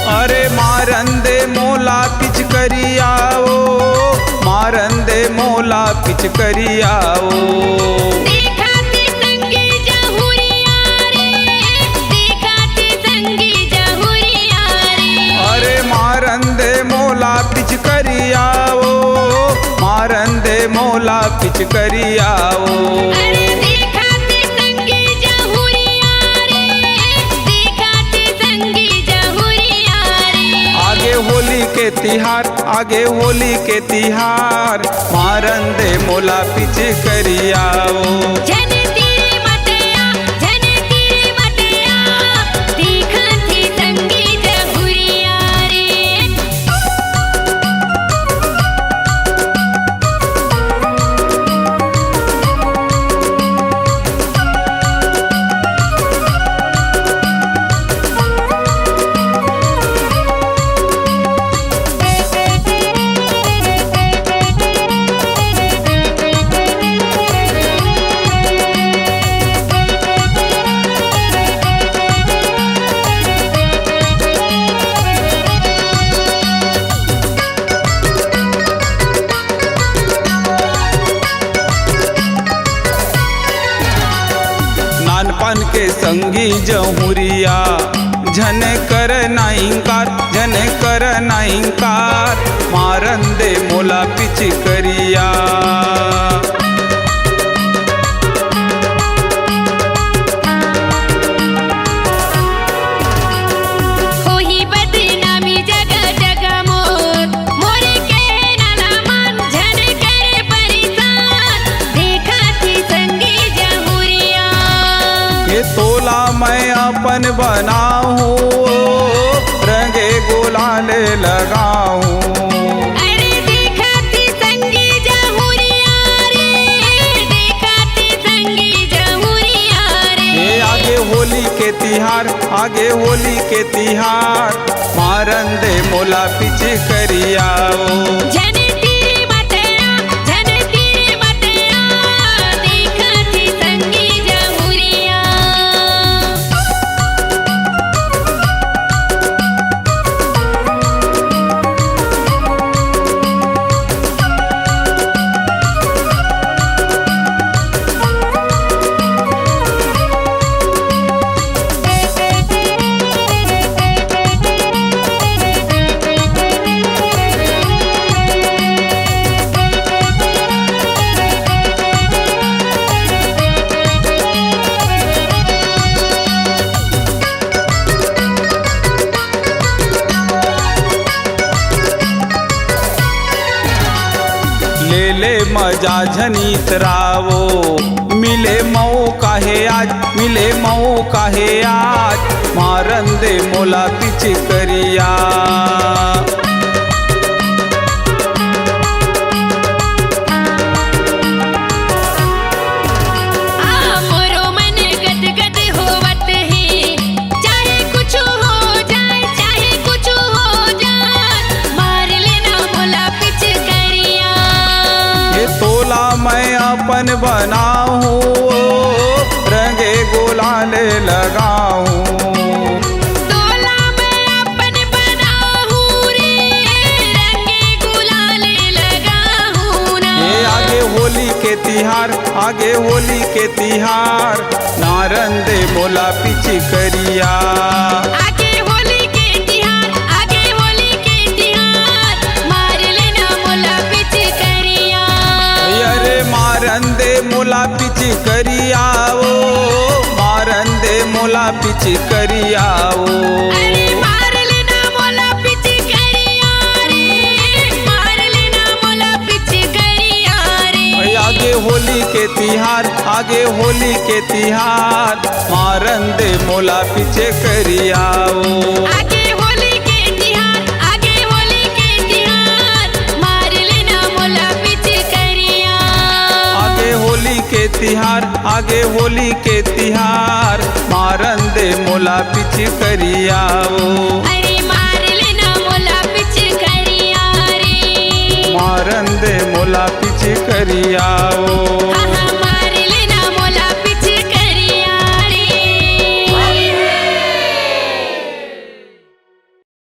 अरे मारंदे मोला पिच करियाओ, मारंदे मोला पिच करियाओ। देखाते संगी जहुरिया रे, देखाते संगी जहुरिया रे। अरे मारंदे मोला पिच करियाओ, मारंदे मोला पिच करियाओ। अरे देखाते संगी जहुरिया रे, देखाते संगी जहुरिया रे। आगे होली के तिहार, आगे होली के तिहार, मारंदे मोला पिच करियाओ। जन तेरे मतया, जन तेरे मतया, देखाते संगी जहुरिया रे। नानपन के संगी जहुरिया, झन कर ना इंकार, झन कर ना इंकार, मारंदे मोला पिच करिया। होही बदनामी जगह जगह मोर, मोरे के नाना मान, झन करे परेशान, देखाते संगी जहुरिया। ये तोला मैं अपन बनाऊं, रंगे गुलाल लगाऊं। अरे देखाते संगी जहुरिया रे, देखाते संगी जहुरिया रे। ये आगे होली के तिहार, आगे होली के तिहार, मारंदे मोला पिच करियाओ। जन तेरे मतया, जन तेरे मतया, देखाते संगी जहुरिया। ले ले मजा झनीत रावो, मिले मौका है आज, मिले मौका है आज, मारंदे मोला पिच करिया। मोरो मन गदगद होवत है, चाहे कुछ हो जाए, चाहे कुछ हो जाए, मार लेना मोला पिच करिया। ये तोला मैं अपन बनाऊं, रंगे गुलाल लगाऊं। तोला मैं अपन बनाहूँ रे, रंगे गुलाल लगाहूँ ना। ये आगे होली के तिहार, आगे होली के तिहार, नारंदे मोला पिच करिया। आगे होली के तिहार, आगे होली के तिहार, मार लेना मोला पिच करिया। अरे मारंदे मोला पिच करियाओ, मारंदे मोला पिच करियाओ। अरे मार लेना मोला पिच करिया रे, मार लेना मोला पिच करिया रे। आगे होली के तिहार, आगे होली के तिहार, मारंदे मोला पिच करियाओ। आगे होली के तिहार, आगे होली के तिहार, मार लेना मोला पिच करिया। आगे होली के तिहार, आगे होली के तिहार, मारंदे मोला पिच करियाओ। अरे मार लेना मोला पिच करिया रे। मारंदे मोला पिच करियाओ।